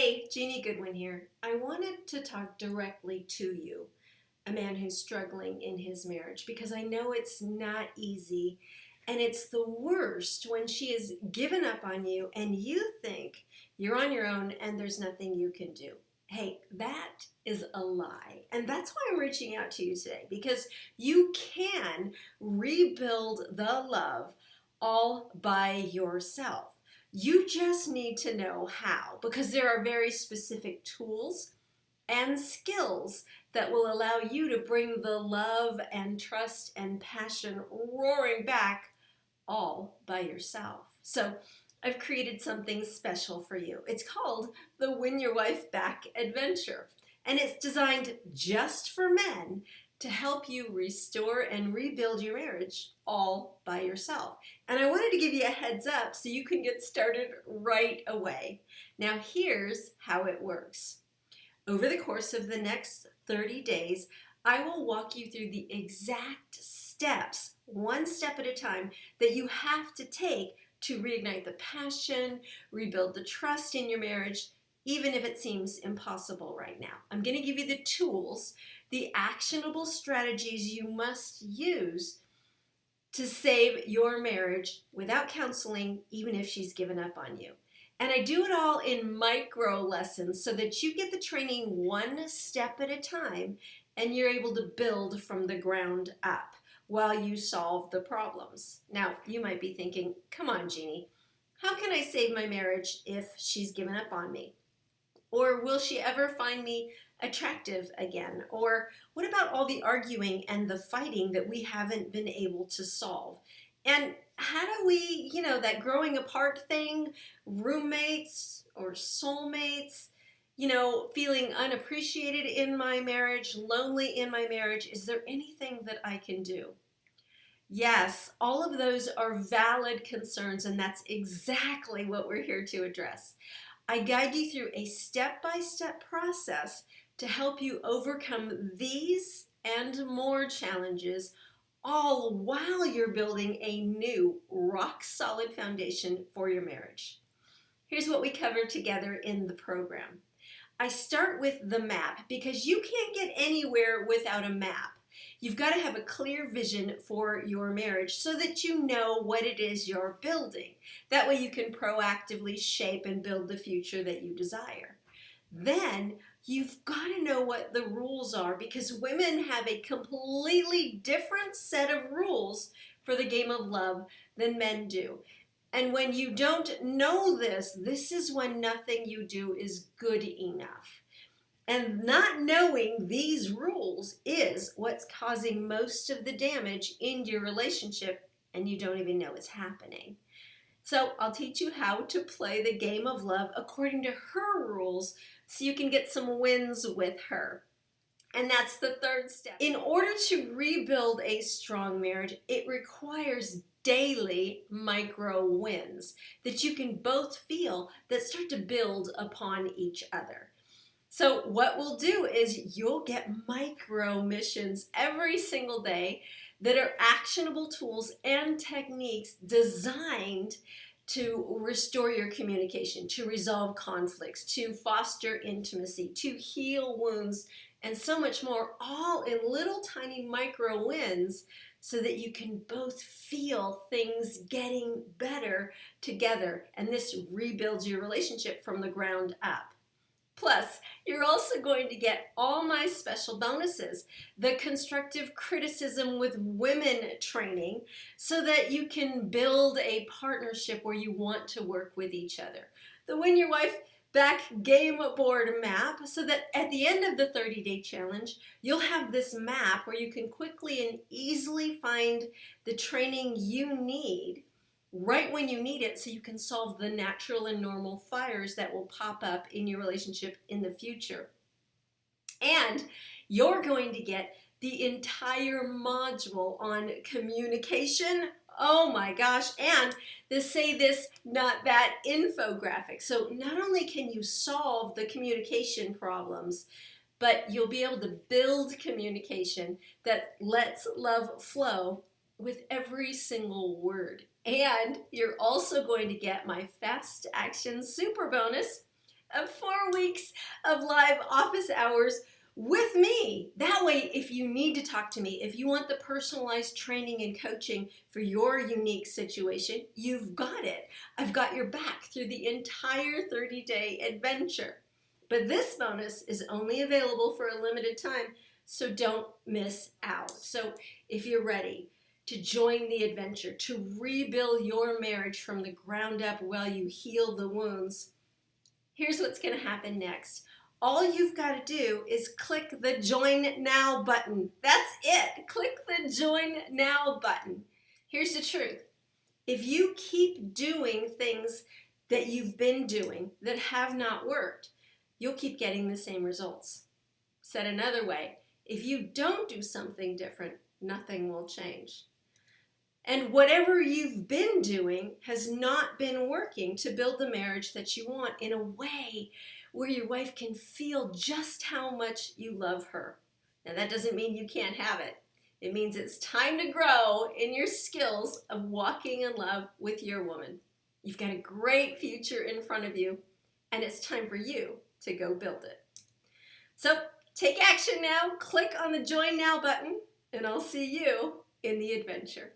Hey, Jeannie Goodwin here. I wanted to talk directly to you, a man who's struggling in his marriage, because I know it's not easy and it's the worst when she has given up on you and you think you're on your own and there's nothing you can do. Hey, that is a lie. And that's why I'm reaching out to you today, because you can rebuild the love all by yourself. You just need to know how, because there are very specific tools and skills that will allow you to bring the love and trust and passion roaring back all by yourself. So I've created something special for you. It's called the Win Your Wife Back Adventure, and it's designed just for men to help you restore and rebuild your marriage all by yourself. And I wanted to give you a heads up so you can get started right away. Now here's how it works. Over the course of the next 30 days, I will walk you through the exact steps, one step at a time, that you have to take to reignite the passion, rebuild the trust in your marriage, even if it seems impossible right now. I'm going to give you the tools, the actionable strategies you must use to save your marriage without counseling, even if she's given up on you. And I do it all in micro lessons so that you get the training one step at a time and you're able to build from the ground up while you solve the problems. Now, you might be thinking, come on, Jeannie, how can I save my marriage if she's given up on me? Or will she ever find me attractive again? Or what about all the arguing and the fighting that we haven't been able to solve? And how do we, that growing apart thing, roommates or soulmates, feeling unappreciated in my marriage, lonely in my marriage, is there anything that I can do? Yes, all of those are valid concerns, and that's exactly what we're here to address. I guide you through a step-by-step process to help you overcome these and more challenges, all while you're building a new rock-solid foundation for your marriage. Here's what we cover together in the program. I start with the map because you can't get anywhere without a map. You've got to have a clear vision for your marriage so that you know what it is you're building. That way you can proactively shape and build the future that you desire. Then you've got to know what the rules are, because women have a completely different set of rules for the game of love than men do. And when you don't know this is when nothing you do is good enough. And not knowing these rules is what's causing most of the damage in your relationship, and you don't even know it's happening. So I'll teach you how to play the game of love according to her rules so you can get some wins with her. And that's the third step. In order to rebuild a strong marriage, it requires daily micro wins that you can both feel that start to build upon each other. So what we'll do is you'll get micro missions every single day that are actionable tools and techniques designed to restore your communication, to resolve conflicts, to foster intimacy, to heal wounds, and so much more, all in little tiny micro wins so that you can both feel things getting better together. And this rebuilds your relationship from the ground up. Plus, you're also going to get all my special bonuses, the constructive criticism with women training, so that you can build a partnership where you want to work with each other. The Win Your Wife Back Game Board map, so that at the end of the 30-day challenge, you'll have this map where you can quickly and easily find the training you need right when you need it, so you can solve the natural and normal fires that will pop up in your relationship in the future. And you're going to get the entire module on communication. Oh my gosh, and the Say This, Not That infographic. So not only can you solve the communication problems, but you'll be able to build communication that lets love flow with every single word. And you're also going to get my fast action super bonus of 4 4 weeks of live office hours with me. That way, if you need to talk to me, if you want the personalized training and coaching for your unique situation, you've got it. I've got your back through the entire 30-day adventure. But this bonus is only available for a limited time, so don't miss out. So if you're ready to join the adventure, to rebuild your marriage from the ground up while you heal the wounds, here's what's going to happen next. All you've got to do is click the Join Now button. That's it. Click the Join Now button. Here's the truth. If you keep doing things that you've been doing that have not worked, you'll keep getting the same results. Said another way, if you don't do something different, nothing will change. And whatever you've been doing has not been working to build the marriage that you want in a way where your wife can feel just how much you love her. Now, that doesn't mean you can't have it. It means it's time to grow in your skills of walking in love with your woman. You've got a great future in front of you, and it's time for you to go build it. So take action now. Click on the Join Now button, and I'll see you in the adventure.